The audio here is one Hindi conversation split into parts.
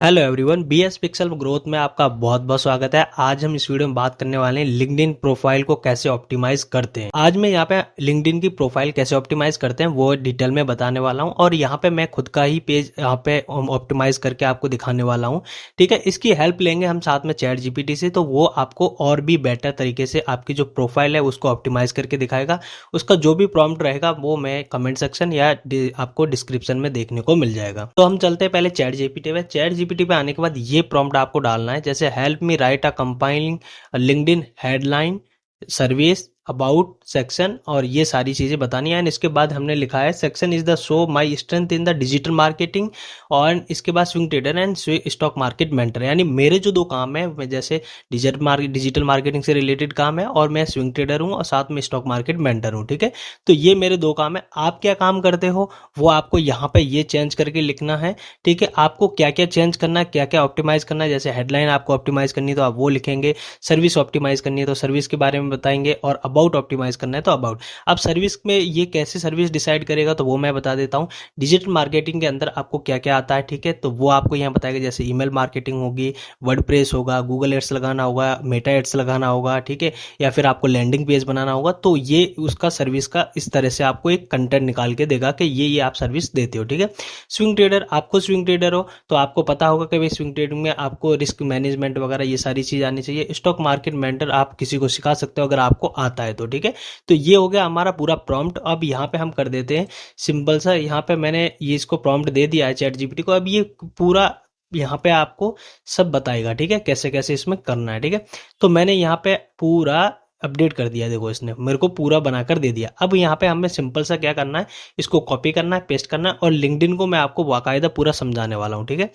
Hello everyone, BS pixel growth में आपका बहुत बहुत स्वागत है। आज हम इस वीडियो में बात करने वाले हैं लिंक्डइन प्रोफाइल को कैसे ऑप्टिमाइज करते हैं। आज मैं यहाँ पे लिंक्डइन की प्रोफाइल कैसे ऑप्टिमाइज करते हैं वो डिटेल में बताने वाला हूँ और यहाँ पे मैं खुद का ही पेज यहाँ पे ऑप्टिमाइज करके आपको दिखाने वाला हूँ। ठीक है, इसकी हेल्प लेंगे हम साथ में चैट जीपीटी से, तो वो आपको और भी बेटर तरीके से आपकी जो प्रोफाइल है उसको ऑप्टिमाइज करके दिखाएगा। उसका जो भी प्रॉम्प्ट रहेगा वो मैं कमेंट सेक्शन या आपको डिस्क्रिप्शन में देखने को मिल जाएगा। तो हम चलते हैं पहले चैट जीपीटी पे। चैट जीपीटी पे आने के बाद ये प्रॉम्प्ट आपको डालना है, जैसे help me right a compiling LinkedIn headline service about section, और ये सारी चीज़ें बतानी है। एंड इसके बाद हमने लिखा है section is the show my strength in the digital marketing, और इसके बाद swing trader and stock market mentor, यानी मेरे जो दो काम है, मैं जैसे डिजिटल मार्केटिंग से रिलेटेड काम है और मैं स्विंग ट्रेडर हूँ और साथ में स्टॉक मार्केट मेंटर हूँ। ठीक है, तो ये मेरे दो काम है। आप क्या काम करते हो वो आपको यहाँ पे ये चेंज करके लिखना है। ठीक है, आपको क्या क्या चेंज करना है, क्या क्या ऑप्टिमाइज करना है। जैसे हेडलाइन आपको ऑप्टिमाइज करनी है तो आप वो लिखेंगे, सर्विस ऑप्टिमाइज करनी है तो सर्विस के बारे में बताएंगे, और अबाउट ऑप्टिमाइज करना है तो अबाउट। अब सर्विस में ये कैसे सर्विस डिसाइड करेगा तो वो मैं बता देता हूँ। डिजिटल मार्केटिंग के अंदर आपको क्या क्या आता है, ठीक है, तो वो आपको यहाँ बताएगा। जैसे ईमेल मार्केटिंग होगी, वर्डप्रेस होगा, गूगल एड्स लगाना होगा, मेटा एड्स लगाना होगा, ठीक है, या फिर आपको लैंडिंग पेज बनाना होगा। तो ये उसका सर्विस का इस तरह से आपको एक कंटेंट निकाल के देगा कि ये आप सर्विस देते हो। ठीक है, स्विंग ट्रेडर, आपको स्विंग ट्रेडर हो तो आपको पता होगा कि भाई स्विंग ट्रेडिंग में आपको रिस्क मैनेजमेंट वगैरह ये सारी चीज़ आनी चाहिए। स्टॉक मार्केट मेंटर आप किसी को सिखा सकते हो अगर आपको आता है तो। ठीक है, तो ये हो गया हमारा पूरा प्रॉम्प्ट। अब यहाँ पे हम कर देते हैं सिंपल सा, यहाँ पे मैंने ये इसको प्रॉम्प्ट दे दिया है चैट जीपीटी को। अब ये पूरा यहाँ पे आपको सब बताएगा, ठीक है, कैसे कैसे इसमें करना है। ठीक है, तो मैंने यहाँ पे पूरा अपडेट कर दिया, देखो इसने मेरे को पूरा बनाकर दे दिया। अब यहाँ पे हमें सिंपल सा क्या करना है, इसको कॉपी करना है, पेस्ट करना है, और लिंक्डइन को मैं आपको बाकायदा पूरा समझाने वाला हूँ। ठीक है,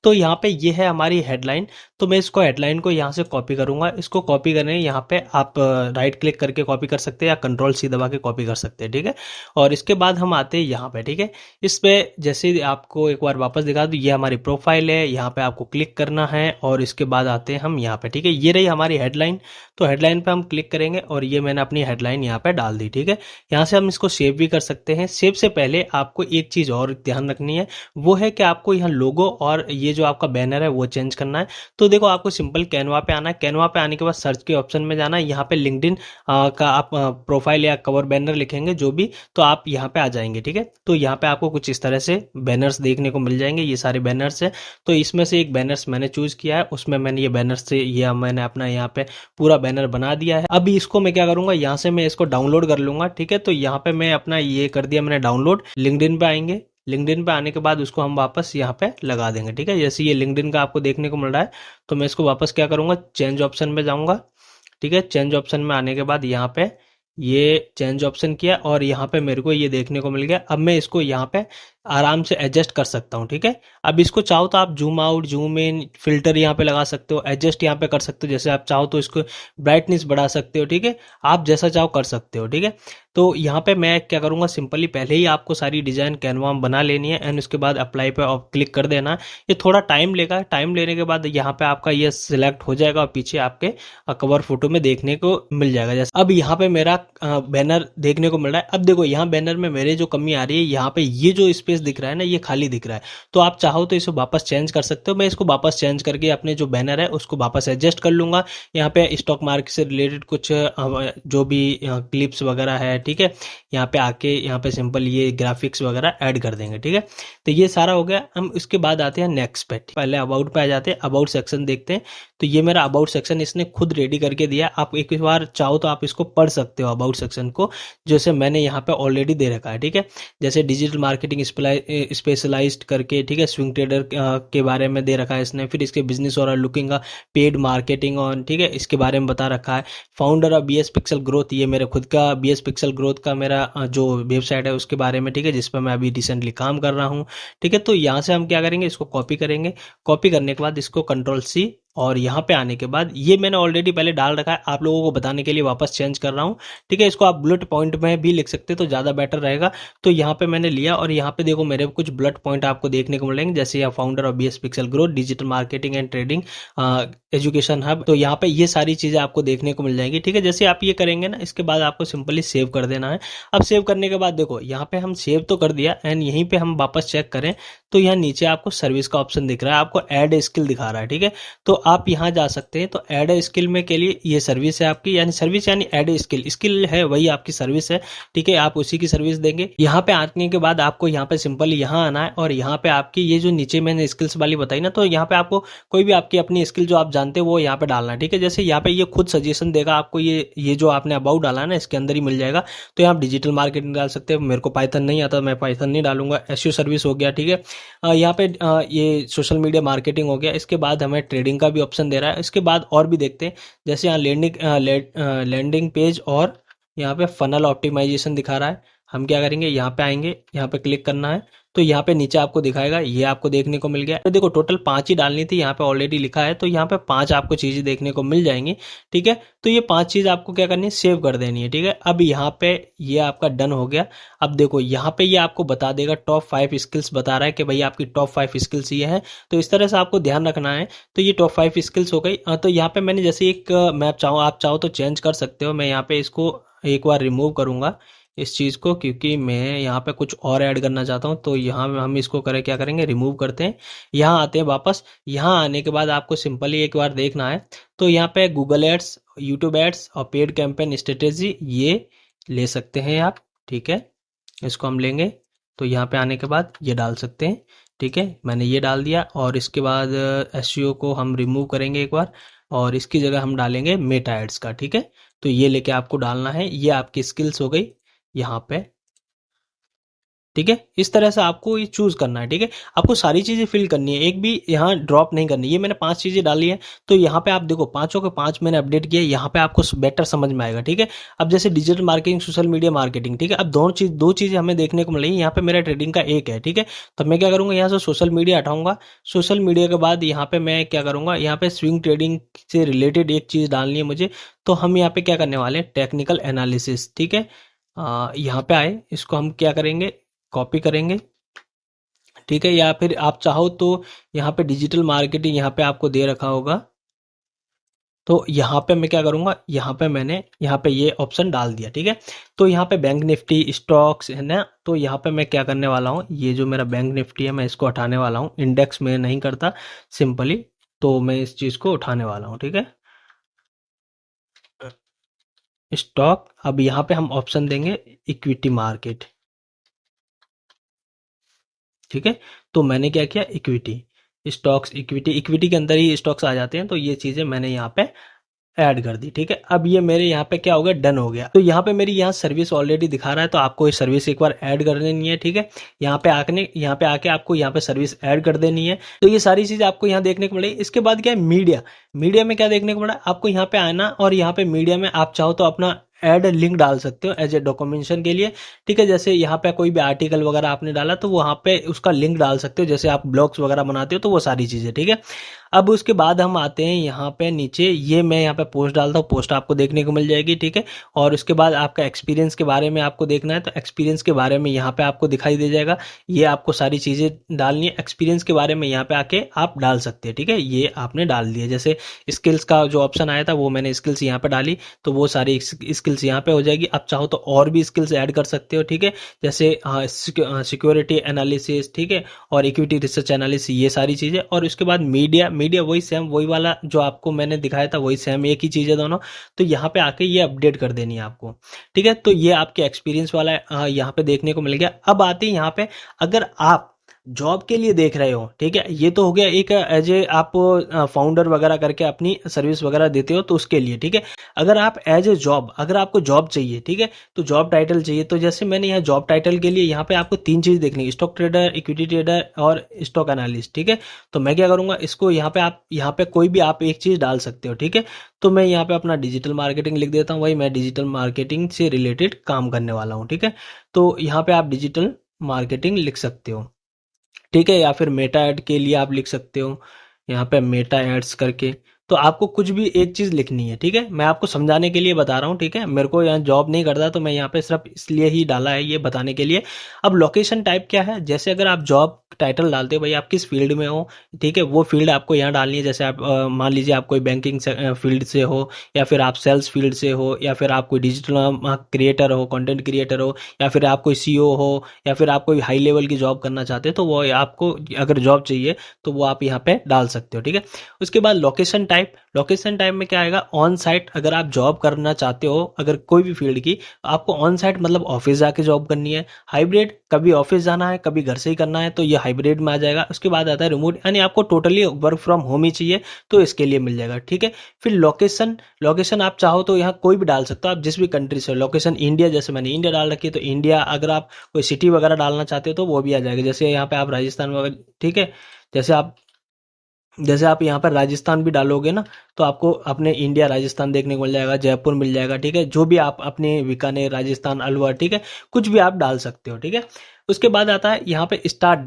तो यहाँ पे ये है हमारी हेडलाइन, तो मैं इसको हेडलाइन को यहाँ से कॉपी करूंगा। इसको कॉपी करने यहाँ पे आप राइट क्लिक करके कॉपी कर सकते हैं या कंट्रोल सी दबा के कॉपी कर सकते हैं। ठीक है, और इसके बाद हम आते हैं यहाँ पे। ठीक है, इस पे जैसे आपको एक बार वापस दिखा दूँ, ये हमारी प्रोफाइल है, यहाँ पे आपको क्लिक करना है और इसके बाद आते हैं हम यहाँ पे। ठीक है, ये रही हमारी हेडलाइन, तो हेडलाइन पे हम क्लिक करेंगे और ये मैंने अपनी हेडलाइन यहाँ पे डाल दी। ठीक है, यहाँ से हम इसको सेव भी कर सकते हैं। सेव से पहले आपको एक चीज़ और ध्यान रखनी है, वो है कि आपको यहाँ लोगो और ये जो आपका बैनर है वो चेंज करना है। तो देखो, आपको सिंपल कैनवा पे आना है। कैनवा पे आने के बाद सर्च के ऑप्शन में जाना है, यहाँ पे लिंक्डइन का आप प्रोफाइल या कवर बैनर लिखेंगे जो भी, तो आप यहाँ पे आ जाएंगे। ठीक है, तो यहाँ पे आपको कुछ इस तरह से बैनर्स देखने को मिल जाएंगे, ये सारे बैनर्स हैं। तो इसमें से एक बैनर्स मैंने चूज किया है, उसमें मैंने ये बैनर्स से ये मैंने अपना यहाँ पे पूरा बैनर बना दिया है। अभी इसको मैं क्या करूंगा, यहाँ से मैं इसको डाउनलोड कर लूंगा। ठीक है, तो यहाँ पे मैं अपना ये कर दिया मैंने डाउनलोड। लिंक्डइन पे आएंगे, लिंक्डइन पे आने के बाद उसको हम वापस यहाँ पे लगा देंगे। ठीक है, जैसे ये लिंक्डइन का आपको देखने को मिल रहा है, तो मैं इसको वापस क्या करूंगा, चेंज ऑप्शन में जाऊंगा। ठीक है, चेंज ऑप्शन में आने के बाद यहाँ पे ये चेंज ऑप्शन किया और यहाँ पे मेरे को ये देखने को मिल गया। अब मैं इसको यहाँ पे आराम से एडजस्ट कर सकता हूँ। ठीक है, अब इसको चाहो तो आप zoom out, zoom in, filter यहाँ पे लगा सकते हो, एडजस्ट यहाँ पे कर सकते हो। जैसे आप चाहो तो इसको ब्राइटनेस बढ़ा सकते हो। ठीक है, आप जैसा चाहो कर सकते हो। ठीक है, तो यहाँ पे मैं क्या करूँगा, सिंपली पहले ही आपको सारी डिज़ाइन कैनवा में बना लेनी है एंड उसके बाद अप्लाई पे क्लिक कर देना। ये थोड़ा टाइम लेगा, टाइम लेने के बाद यहाँ पे आपका ये सिलेक्ट हो जाएगा और पीछे आपके कवर फोटो में देखने को मिल जाएगा। जैसे अब यहाँ पे मेरा बैनर देखने को मिल रहा है। अब देखो, यहाँ बैनर में मेरे जो कमी आ रही है, यहाँ पे ये जो स्पेस दिख रहा है ना, ये खाली दिख रहा है। तो आप चाहो तो इसे वापस चेंज कर सकते हो। मैं इसको वापस चेंज करके अपने जो बैनर है उसको वापस एडजस्ट कर लूंगा। यहाँ पे स्टॉक मार्केट से रिलेटेड कुछ जो भी क्लिप्स वगैरह है, ठीक है, यहाँ पे आके यहाँ पे सिंपल ये ग्राफिक्स वगैरह ऐड कर देंगे। ठीक है, तो ये सारा हो गया। हम इसके बाद आते हैं नेक्स्ट पे। पहले अबाउट पे आ जाते हैं, अबाउट सेक्शन देखते हैं। तो ये मेरा अबाउट सेक्शन इसने खुद रेडी करके दिया। आप एक बार चाहो तो आप इसको पढ़ सकते हो अबाउट सेक्शन को, जैसे मैंने यहाँ पे ऑलरेडी दे रखा है। ठीक है, जैसे डिजिटल मार्केटिंग स्पेशलाइज्ड करके, ठीक है, स्विंग ट्रेडर के बारे में दे रखा है इसने। फिर इसके बिजनेस और लुकिंग का पेड मार्केटिंग ऑन, ठीक है, इसके बारे में बता रखा है। Founder of BS pixel growth, ये मेरे खुद का बीएस पिक्सल ग्रोथ का मेरा जो वेबसाइट है उसके बारे में, ठीक है, जिस पर मैं अभी रिसेंटली काम कर रहा हूँ। ठीक है, तो यहाँ से हम क्या करेंगे, इसको कॉपी करेंगे। कॉपी करने के बाद इसको कंट्रोल सी और यहाँ पे आने के बाद ये मैंने ऑलरेडी पहले डाल रखा है, आप लोगों को बताने के लिए वापस चेंज कर रहा हूँ। ठीक है, इसको आप बुलेट पॉइंट में भी लिख सकते हैं तो ज़्यादा बेटर रहेगा। तो यहाँ पे मैंने लिया और यहाँ पे देखो मेरे कुछ बुलेट पॉइंट आपको देखने को मिलेंगे, जैसे यहाँ founder of BS pixel growth, digital marketing and trading, education hub. तो यहाँ पे ये सारी चीज़ें आपको देखने को मिल जाएंगी। ठीक है, जैसे आप ये करेंगे ना, इसके बाद आपको सिंपली सेव कर देना है। अब सेव करने के बाद देखो यहाँ पे हम सेव तो कर दिया, एंड यहीं पे हम वापस चेक करें तो यहाँ नीचे आपको सर्विस का ऑप्शन दिख रहा है, आपको ऐड स्किल दिखा रहा है। ठीक है, तो आप यहाँ जा सकते हैं। तो ऐड स्किल में के लिए ये सर्विस है आपकी, यानी सर्विस यानी ऐड स्किल, स्किल है वही आपकी सर्विस है। ठीक है, आप उसी की सर्विस देंगे। यहाँ पे आने के बाद आपको यहाँ पे सिंपली यहाँ आना है और यहाँ पे आपकी ये जो नीचे मैंने स्किल्स वाली बताई ना, तो यहाँ पे आपको कोई भी आपकी अपनी स्किल जो आप जानते हो वो यहाँ पे डालना है। ठीक है, जैसे यहाँ पे ये खुद सजेशन देगा आपको, ये जो आपने अबाउट डाला है ना इसके अंदर ही मिल जाएगा। तो यहाँ आप डिजिटल मार्केटिंग डाल सकते हो, मेरे को पाइथन नहीं आता, मैं पाइथन नहीं डालूंगा। एसईओ सर्विस हो गया। ठीक है, यहाँ पे ये सोशल मीडिया मार्केटिंग हो गया। इसके बाद हमें ट्रेडिंग का भी ऑप्शन दे रहा है। इसके बाद और भी देखते हैं, जैसे यहाँ लैंडिंग पेज और यहाँ पे फनल ऑप्टिमाइजेशन दिखा रहा है। हम क्या करेंगे, यहाँ पे आएंगे, यहाँ पे क्लिक करना है, तो यहाँ पे नीचे आपको दिखाएगा, ये आपको देखने को मिल गया। तो देखो टोटल 5 ही डालनी थी, यहाँ पे ऑलरेडी लिखा है, तो यहाँ पे 5 आपको चीजें देखने को मिल जाएंगी। ठीक है, तो ये 5 चीज आपको क्या करनी है, सेव कर देनी है। ठीक है, अब यहाँ पे ये आपका डन हो गया। अब देखो यहाँ पे ये आपको बता देगा टॉप 5 स्किल्स बता रहा है कि भाई आपकी टॉप 5 स्किल्स ये है। तो इस तरह से आपको ध्यान रखना है। तो ये टॉप 5 स्किल्स हो गई। तो यहाँ पे मैंने जैसे एक मैं आप चाहो तो चेंज कर सकते हो। मैं यहाँ पे इसको एक बार रिमूव करूंगा इस चीज़ को, क्योंकि मैं यहाँ पे कुछ और ऐड करना चाहता हूँ। तो यहाँ हम इसको क्या करेंगे, रिमूव करते हैं। यहाँ आते हैं वापस। यहाँ आने के बाद आपको सिंपली एक बार देखना है, तो यहाँ पे गूगल एड्स, यूट्यूब एड्स और पेड कैंपेन स्ट्रेटेजी ये ले सकते हैं आप। ठीक है, इसको हम लेंगे। तो यहाँ पे आने के बाद ये डाल सकते हैं। ठीक है, मैंने ये डाल दिया और इसके बाद एसईओ को हम रिमूव करेंगे एक बार और इसकी जगह हम डालेंगे मेटा एड्स का। ठीक है, तो ये लेके आपको डालना है। ये आपकी स्किल्स हो गई यहाँ पे। ठीक है, इस तरह से आपको ये चूज करना है। ठीक है, आपको सारी चीजें फिल करनी है, एक भी यहाँ ड्रॉप नहीं करनी। ये मैंने 5 चीजें डाली है, तो यहाँ पे आप देखो 5 के 5 मैंने अपडेट किया। यहाँ पे आपको बेटर समझ में आएगा। ठीक है, अब जैसे digital marketing, social media marketing. ठीक है, अब दो चीजें हमें देखने को मिल रही है। यहाँ पे मेरा ट्रेडिंग का एक है। ठीक है, तो मैं क्या करूंगा, यहाँ से सोशल मीडिया हटाऊंगा। सोशल मीडिया के बाद यहाँ पे मैं क्या करूंगा, यहाँ पे स्विंग ट्रेडिंग से रिलेटेड एक चीज डालनी है मुझे। तो हम यहाँ पे क्या करने वाले हैं, टेक्निकल एनालिसिस। ठीक है, यहाँ पे आए, इसको हम क्या करेंगे, कॉपी करेंगे। ठीक है, या फिर आप चाहो तो यहाँ पे डिजिटल मार्केटिंग यहाँ पे आपको दे रखा होगा। तो यहाँ पे मैं क्या करूंगा, यहाँ पे ये ऑप्शन डाल दिया। ठीक है, तो यहाँ पे बैंक निफ्टी स्टॉक्स है ना, तो यहाँ पे मैं क्या करने वाला हूँ, ये जो मेरा बैंक निफ्टी है मैं इसको हटाने वाला हूँ। इंडेक्स में नहीं करता सिंपली, तो मैं इस चीज को उठाने वाला हूँ। ठीक है, स्टॉक। अब यहाँ पे हम ऑप्शन देंगे इक्विटी मार्केट। ठीक है, तो मैंने क्या किया, इक्विटी स्टॉक्स, इक्विटी के अंदर ही स्टॉक्स आ जाते हैं। तो ये चीजें मैंने यहाँ पे ऐड कर दी। ठीक है, अब ये मेरे यहाँ पे क्या हो गया, डन हो गया। तो यहाँ पे मेरी यहाँ सर्विस ऑलरेडी दिखा रहा है, तो आपको ये सर्विस एक बार ऐड कर देनी है। ठीक है, यहाँ पे आके आपको यहाँ पे सर्विस ऐड कर देनी है। तो ये सारी चीज आपको यहाँ देखने को मिलेगी। इसके बाद क्या है, मीडिया में क्या देखने को मिला, आपको यहाँ पे आना और यहाँ पे मीडिया में आप चाहो तो अपना ऐड लिंक डाल सकते हो एज ए डॉक्यूमेंटेशन के लिए। ठीक है, जैसे यहाँ पे कोई भी आर्टिकल वगैरह आपने डाला तो वहाँ पे उसका लिंक डाल सकते हो, जैसे आप ब्लॉग्स वगैरह बनाते हो तो वो सारी चीजें। ठीक है, अब उसके बाद हम आते हैं यहाँ पे नीचे, ये मैं यहाँ पे पोस्ट डालता हूँ, पोस्ट आपको देखने को मिल जाएगी। ठीक है, और उसके बाद आपका एक्सपीरियंस के बारे में आपको देखना है, तो एक्सपीरियंस के बारे में यहाँ पे आपको दिखाई दे जाएगा। ये आपको सारी चीजें डालनी है, एक्सपीरियंस के बारे में यहाँ पे आके आप डाल सकते हैं। ठीक है, ये आपने डाल दिया। जैसे स्किल्स का जो ऑप्शन आया था वो मैंने स्किल्स यहाँ पे डाली, तो वो सारी स्किल्स यहाँ पे हो जाएगी। आप चाहो तो और भी स्किल्स ऐड कर सकते हो। ठीक है, जैसे सिक्योरिटी एनालिसिस, ठीक है, और इक्विटी रिसर्च एनालिसिस, ये सारी चीजें। और उसके बाद मीडिया वही सेम, वही वाला जो आपको मैंने दिखाया था वही सेम, एक ही चीज है दोनों। तो यहाँ पे आके ये अपडेट कर देनी है आपको। ठीक है, तो ये आपके एक्सपीरियंस वाला यहाँ पे देखने को मिल गया। अब आते हैं यहाँ पे, अगर आप जॉब के लिए देख रहे हो, ठीक है, ये तो हो गया एक एज ए आप फाउंडर वगैरह करके अपनी सर्विस वगैरह देते हो तो उसके लिए। ठीक है, अगर आप एज ए जॉब, अगर आपको जॉब चाहिए, ठीक है, तो जॉब टाइटल चाहिए, तो जैसे मैंने यहाँ जॉब टाइटल के लिए यहाँ पे आपको 3 चीज देखनी है, स्टॉक ट्रेडर, इक्विटी ट्रेडर और स्टॉक एनालिस्ट। ठीक है, तो मैं क्या करूंगा, इसको यहाँ पे कोई भी आप एक चीज डाल सकते हो। ठीक है, तो मैं यहाँ पे अपना डिजिटल मार्केटिंग लिख देता हूँ, वही मैं डिजिटल मार्केटिंग से रिलेटेड काम करने वाला हूँ। ठीक है, तो यहाँ पे आप डिजिटल मार्केटिंग लिख सकते हो। ठीक है, या फिर मेटा ऐड के लिए आप लिख सकते हो। यहाँ पे मेटा एड्स करके। तो आपको कुछ भी एक चीज़ लिखनी है, ठीक है? मैं आपको समझाने के लिए बता रहा हूँ, ठीक है? मेरे को यहाँ जॉब नहीं करता तो मैं यहाँ पे सिर्फ इसलिए ही डाला है ये बताने के लिए। अब लोकेशन टाइप क्या है, जैसे अगर आप जॉब टाइटल डालते हो भाई आप किस फील्ड में हो, ठीक है? वो फील्ड आपको यहाँ डालनी है। जैसे आप मान लीजिए आप कोई बैंकिंग फील्ड से हो, या फिर आप सेल्स फील्ड से हो, या फिर आप कोई डिजिटल क्रिएटर हो, कंटेंट क्रिएटर हो, या फिर आप कोई सीईओ हो, या फिर आप कोई हाई लेवल की जॉब करना चाहते हो, तो वो आपको अगर जॉब चाहिए तो वो आप यहाँ पे डाल सकते हो, ठीक है? उसके बाद लोकेशन टाइप में क्या आएगा, ऑन साइट। अगर आप जॉब करना चाहते हो अगर कोई भी फील्ड की, आपको ऑन साइट मतलब ऑफिस जाके जॉब करनी है। हाइब्रिड, कभी ऑफिस जाना है कभी घर से ही करना है, तो ये हाइब्रिड में आ जाएगा। उसके बाद आता है रिमोट, यानी आपको टोटली वर्क फ्रॉम होम ही चाहिए तो इसके लिए मिल जाएगा, ठीक है? फिर लोकेशन आप चाहो तो यहाँ कोई भी डाल सकते हो, आप जिस भी कंट्री से हो। लोकेशन इंडिया, जैसे मैंने इंडिया डाल रखी है तो इंडिया। अगर आप कोई सिटी वगैरह डालना चाहते हो तो वो भी आ जाएगा, जैसे यहाँ पे आप राजस्थान वगैरह, ठीक है? जैसे आप यहाँ पर राजस्थान भी डालोगे ना, तो आपको अपने इंडिया राजस्थान देखने को मिल जाएगा, जयपुर मिल जाएगा, ठीक है? जो भी आप अपने बीकानेर राजस्थान अलवर, ठीक है? कुछ भी आप डाल सकते हो, ठीक है? उसके बाद आता है यहाँ पे स्टार्ट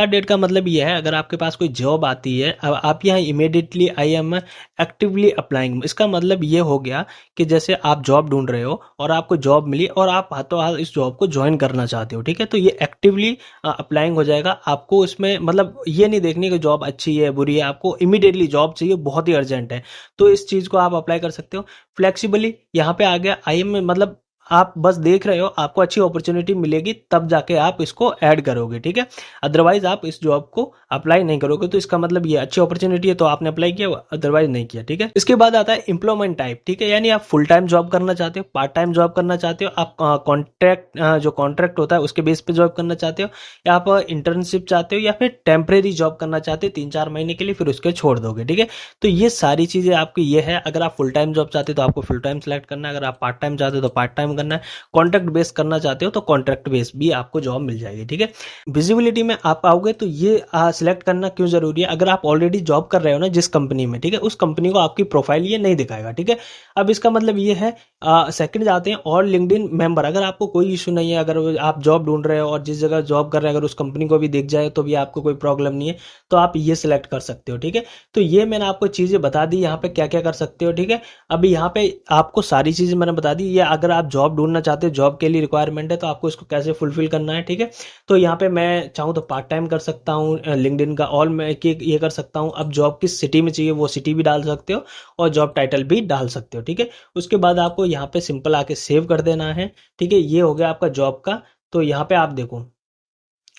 डेट का मतलब ये है, अगर आपके पास कोई जॉब आती है, अब आप यहाँ immediately I am actively applying, इसका मतलब ये हो गया कि जैसे आप जॉब ढूंढ रहे हो और आपको जॉब मिली और आप हाथों हाथ इस जॉब को ज्वाइन करना चाहते हो, ठीक है? तो ये एक्टिवली अप्लाइंग हो जाएगा। आपको इसमें मतलब ये नहीं देखनी कि जॉब अच्छी है बुरी है, आपको इमीडिएटली जॉब चाहिए, बहुत ही अर्जेंट है, तो इस चीज़ को आप अप्लाई कर सकते हो। फ्लेक्सिबली यहाँ पे आ गया, आई एम मतलब आप बस देख रहे हो, आपको अच्छी अपॉर्चुनिटी मिलेगी तब जाके आप इसको ऐड करोगे, ठीक है? अदरवाइज आप इस जॉब को अप्लाई नहीं करोगे, तो इसका मतलब ये अच्छी अपॉर्चुनिटी है तो आपने अप्लाई किया, अदरवाइज नहीं किया, ठीक है? इसके बाद आता है एम्प्लॉयमेंट टाइप, ठीक है? यानी आप फुल टाइम जॉब करना चाहते हो, पार्ट टाइम जॉब करना चाहते हो, आप कॉन्ट्रैक्ट जो कॉन्ट्रैक्ट होता है उसके बेस पे जॉब करना चाहते हो, या आप इंटर्नशिप चाहते हो, या फिर टेम्परेरी जॉब करना चाहते हो 3-4 महीने के लिए, फिर उसके छोड़ दोगे, ठीक है? तो ये सारी चीज़ें आपकी ये है। अगर आप फुल टाइम जॉब चाहते हो तो आपको फुल टाइम सेलेक्ट करना है, अगर आप पार्ट टाइम चाहते हो तो पार्ट टाइम करना है, कॉन्ट्रैक्ट बेस करना चाहते हो तो कॉन्ट्रैक्ट बेस भी आपको जॉब मिल जाएगी, ठीक है? विजिबिलिटी में आप आओगे तो ये सिलेक्ट करना क्यों जरूरी है, अगर आप ऑलरेडी जॉब कर रहे हो ना जिस कंपनी में, ठीक है? उस कंपनी को आपकी प्रोफाइल ये नहीं दिखाएगा, ठीक है? अब इसका मतलब ये है, सेकंड जाते हैं और लिंक्डइन मेंबर, अगर आपको कोई इशू नहीं है, अगर आप जॉब ढूंढ रहे हो और जिस जगह जॉब कर रहे हैं अगर उस कंपनी को भी दिख जाए तो भी आपको कोई प्रॉब्लम नहीं है, तो आप ये सिलेक्ट कर सकते हो, ठीक है? तो ये मैंने आपको चीज़ें बता दी यहाँ पे क्या क्या कर सकते हो, ठीक है? अभी यहाँ पे आपको सारी चीज़ें मैंने बता दी। ये अगर आप जॉब ढूंढना चाहते हो, जॉब के लिए रिक्वायरमेंट है, तो आपको इसको कैसे फुलफिल करना है, ठीक है? तो यहाँ पे मैं चाहूँ तो पार्ट टाइम कर सकता हूँ, लिंक्डइन का ऑल में ये कर सकता हूँ। अब जॉब किस सिटी में चाहिए वो सिटी भी डाल सकते हो और जॉब टाइटल भी डाल सकते हो, ठीक है? उसके बाद आपको यहाँ पे सिंपल आके सेव कर देना है, ठीक है? ये हो गया आपका जॉब का। तो यहाँ पे आप देखो,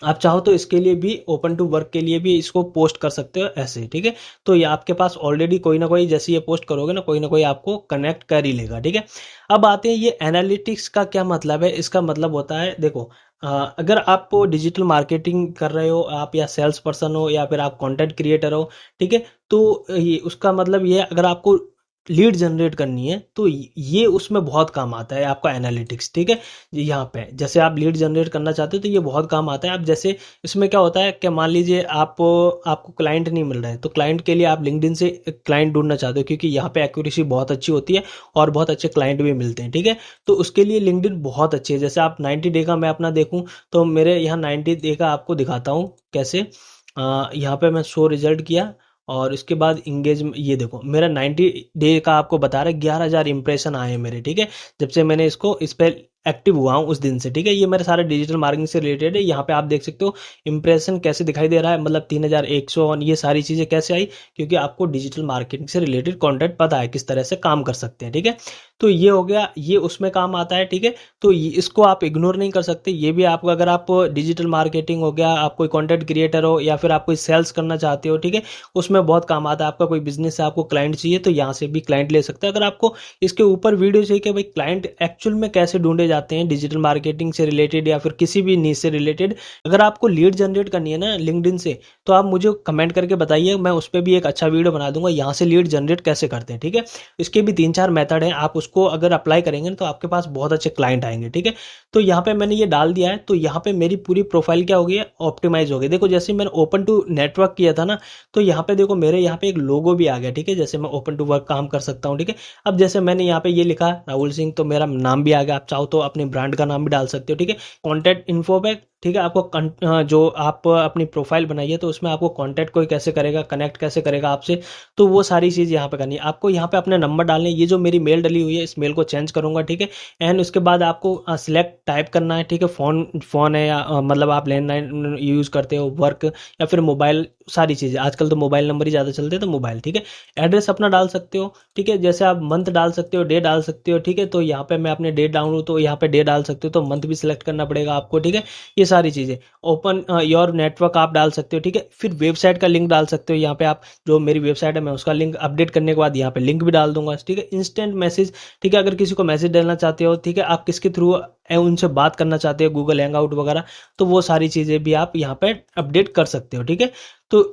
आप चाहो तो इसके लिए भी ओपन टू वर्क के लिए भी इसको पोस्ट कर सकते हो ऐसे, ठीक है? तो ये आपके पास ऑलरेडी कोई ना कोई, जैसे ये पोस्ट करोगे ना, कोई ना कोई आपको कनेक्ट कर ही लेगा, ठीक है? अब आते हैं ये एनालिटिक्स का क्या मतलब है। इसका मतलब होता है, देखो, अगर आप डिजिटल मार्केटिंग कर रहे हो, आप या सेल्स पर्सन हो या फिर आप कंटेंट क्रिएटर हो, ठीक है? तो ये उसका मतलब ये है, अगर आपको लीड जनरेट करनी है तो ये उसमें बहुत काम आता है आपका एनालिटिक्स, ठीक है? यहाँ पे जैसे आप लीड जनरेट करना चाहते हो तो ये बहुत काम आता है। अब जैसे इसमें क्या होता है कि मान लीजिए आपको क्लाइंट नहीं मिल रहा है, तो क्लाइंट के लिए आप लिंक्डइन से क्लाइंट ढूंढना चाहते हो, क्योंकि यहाँ पे एक्यूरेसी बहुत अच्छी होती है और बहुत अच्छे क्लाइंट भी मिलते हैं, ठीक है? तो उसके लिए लिंक्डइन बहुत अच्छी है। जैसे आप 90 डे का मैं अपना देखूँ तो मेरे यहाँ 90 डे का आपको दिखाता हूँ कैसे। यहाँ पे मैं शो रिजल्ट किया और इसके बाद इंगेज, ये देखो मेरा 90 डे का आपको बता रहा है 11,000 इंप्रेशन आए हैं मेरे, ठीक है? जब से मैंने इसको इस पर एक्टिव हुआ हूँ उस दिन से, ठीक है? ये मेरे सारे डिजिटल मार्केटिंग से रिलेटेड है। यहाँ पे आप देख सकते हो इंप्रेशन कैसे दिखाई दे रहा है, मतलब 3,100, और ये सारी चीज़ें कैसे आई, क्योंकि आपको डिजिटल मार्केटिंग से रिलेटेड कंटेंट पता है किस तरह से काम कर सकते हैं, ठीक है? तो ये हो गया, ये उसमें काम आता है, ठीक है? तो इसको आप इग्नोर नहीं कर सकते। ये भी आपको, अगर आप डिजिटल मार्केटिंग हो गया, आप कोई कंटेंट क्रिएटर हो या फिर आप कोई सेल्स करना चाहते हो, ठीक है? उसमें बहुत काम आता है। आपका कोई बिजनेस है, आपको क्लाइंट चाहिए, तो यहाँ से भी क्लाइंट ले सकते हैं। अगर आपको इसके ऊपर वीडियो चाहिए कि भाई क्लाइंट एक्चुअल में कैसे ढूंढे जाते हैं डिजिटल मार्केटिंग से रिलेटेड या फिर किसी भी नीश से रिलेटेड, अगर आपको लीड जनरेट करनी है ना लिंक्डइन से, तो आप मुझे कमेंट करके बताइए, मैं उस पर भी एक अच्छा वीडियो बना दूंगा यहाँ से लीड जनरेट कैसे करते हैं, ठीक है? इसके भी 3-4 मेथड हैं, आप उसको अगर अप्लाई करेंगे तो आपके पास बहुत अच्छे क्लाइंट आएंगे, ठीक है? तो यहाँ पे मैंने ये डाल दिया है, तो यहाँ पे मेरी पूरी प्रोफाइल क्या हो गई है, ऑप्टिमाइज हो गई। देखो जैसे मैंने ओपन टू नेटवर्क किया था ना, तो यहाँ पे देखो मेरे यहाँ पे एक लोगो भी आ गया, ठीक है? जैसे मैं ओपन टू वर्क काम कर सकता हूँ, ठीक है? अब जैसे मैंने यहाँ पे ये लिखा राहुल सिंह, तो मेरा नाम भी आ गया। आप चाहो तो अपने ब्रांड का नाम भी डाल सकते हो, ठीक है? कॉन्टैक्ट इन्फो पे ठीक है, आपको जो आप अपनी प्रोफाइल बनाई है तो उसमें आपको कॉन्टैक्ट कोई कैसे करेगा, कनेक्ट कैसे करेगा आपसे, तो वो सारी चीज़ यहाँ पे करनी है। आपको यहाँ पे अपने नंबर डालने, ये जो मेरी मेल डली हुई है इस मेल को चेंज करूँगा, ठीक है। एंड उसके बाद आपको सिलेक्ट टाइप करना है, ठीक है। फ़ोन है या मतलब आप लैंडलाइन यूज़ करते हो, वर्क या फिर मोबाइल, सारी चीज़ें आजकल तो मोबाइल नंबर ही ज़्यादा चलते हैं, तो मोबाइल, ठीक है। एड्रेस अपना डाल सकते हो, ठीक है। जैसे आप मंथ डाल सकते हो, डे डाल सकते हो, ठीक है। तो यहाँ पे मैं अपने डेट डालूँ तो यहाँ पे डे डाल सकते हो, तो मंथ भी सिलेक्ट करना पड़ेगा आपको, ठीक है। ये सारी चीज़ें ओपन योर नेटवर्क आप डाल सकते हो, ठीक है। फिर वेबसाइट का लिंक डाल सकते हो यहाँ पे आप, जो मेरी वेबसाइट है मैं उसका लिंक अपडेट करने के बाद यहाँ पे लिंक भी डाल दूंगा, ठीक है। इंस्टेंट मैसेज, ठीक है। अगर किसी को मैसेज डालना चाहते हो, ठीक है, आप किसके थ्रू उनसे बात करना चाहते हो, गूगल हैंग आउट वगैरह, तो वो सारी चीज़ें भी आप यहाँ पे अपडेट कर सकते हो, ठीक है। तो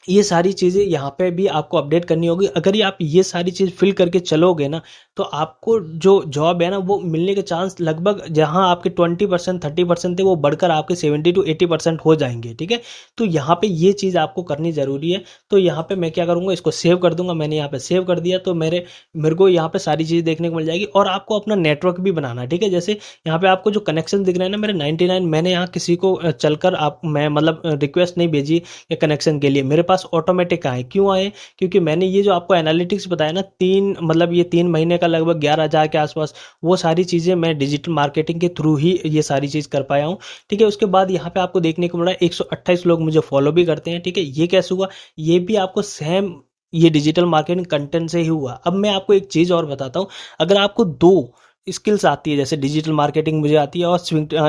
ये सारी चीज़ें यहाँ पे भी आपको अपडेट करनी होगी। अगर ये आप ये सारी चीज़ फिल करके चलोगे ना, तो आपको जो जॉब है ना वो मिलने के चांस लगभग, जहाँ आपके 20% 30% थे, वो बढ़कर आपके 70 to 80% हो जाएंगे, ठीक है। तो यहाँ पे ये चीज़ आपको करनी ज़रूरी है। तो यहाँ पे मैं क्या करूँगा, इसको सेव कर दूंगा। मैंने यहाँ पे सेव कर दिया, तो मेरे को यहाँ पे सारी चीज़ देखने को मिल जाएगी। और आपको अपना नेटवर्क भी बनाना है, ठीक है। जैसे यहाँ पे आपको जो कनेक्शन दिख रहे हैं ना मेरे 99, मैंने यहाँ किसी को चलकर आप मैं मतलब रिक्वेस्ट नहीं भेजी या कनेक्शन के लिए, मेरे पास ऑटोमेटिक आए। क्यों आए? क्योंकि मैंने ये जो आपको एनालिटिक्स बताया ना, ये 3 महीने का लगभग 11,000 के आसपास, वो सारी चीज़ें मैं डिजिटल मार्केटिंग के थ्रू ही ये सारी चीज़ कर पाया हूँ, ठीक है। उसके बाद यहाँ पे आपको देखने को मिला 128 लोग मुझे फॉलो भी करते हैं, ठीक है। ये कैसे हुआ? ये भी आपको सेम ये डिजिटल मार्केटिंग कंटेंट से ही हुआ। अब मैं आपको एक चीज़ और बताता हूँ, अगर आपको 2 स्किल्स आती है, जैसे डिजिटल मार्केटिंग मुझे आती है और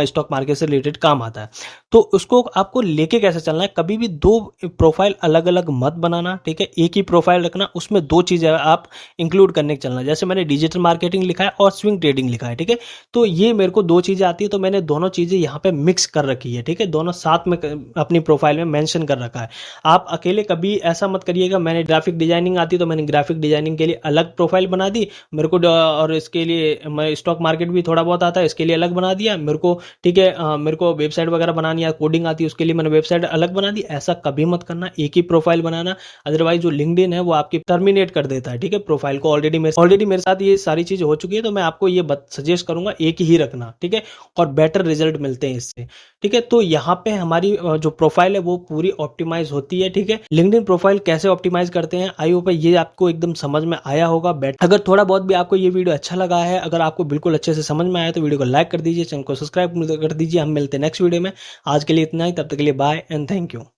स्टॉक मार्केट से रिलेटेड काम आता है, तो उसको आपको लेके कैसे चलना है। कभी भी 2 प्रोफाइल अलग अलग मत बनाना, ठीक है। एक ही प्रोफाइल रखना, उसमें 2 चीज़ें आप इंक्लूड करने के चलना। जैसे मैंने डिजिटल मार्केटिंग लिखा है और स्विंग ट्रेडिंग लिखा है, ठीक है। तो ये मेरे को 2 चीज़ें आती है, तो मैंने दोनों चीज़ें यहाँ पे मिक्स कर रखी है, ठीक है। दोनों साथ में अपनी प्रोफाइल में मेंशन कर रखा है। आप अकेले कभी ऐसा मत करिएगा, मैंने ग्राफिक डिजाइनिंग आती है तो मैंने ग्राफिक डिजाइनिंग के लिए अलग प्रोफाइल बना दी मेरे को, और इसके लिए मैं स्टॉक मार्केट भी थोड़ा बहुत आता है, इसके लिए अलग बना दिया मेरे को, ठीक है। मेरे को वेबसाइट वगैरह बनानी है, कोडिंग आती है, उसके लिए मैंने वेबसाइट अलग बना दी। ऐसा कभी मत करना, एक ही प्रोफाइल बनाना। अदरवाइज जो लिंक्डइन है वो आपकी टर्मिनेट कर देता है, ठीक है, प्रोफाइल को। ऑलरेडी मेरे साथ ये सारी चीज़ हो चुकी है, तो मैं आपको ये सजेस्ट करूंगा एक ही रखना, ठीक है। और बेटर रिजल्ट मिलते हैं इससे, ठीक है। तो यहाँ पे हमारी जो प्रोफाइल है वो पूरी ऑप्टिमाइज होती है, ठीक है। लिंक्डइन प्रोफाइल कैसे ऑप्टिमाइज करते हैं, आई होप ये आपको एकदम समझ में आया होगा। अगर थोड़ा बहुत भी आपको ये वीडियो अच्छा लगा है, अगर आपको बिल्कुल अच्छे से समझ में आया, तो वीडियो को लाइक कर दीजिए, चैनल को सब्सक्राइब कर दीजिए। हम मिलते हैं नेक्स्ट वीडियो में। आज के लिए इतना ही, तब तक के लिए बाय एंड थैंक यू।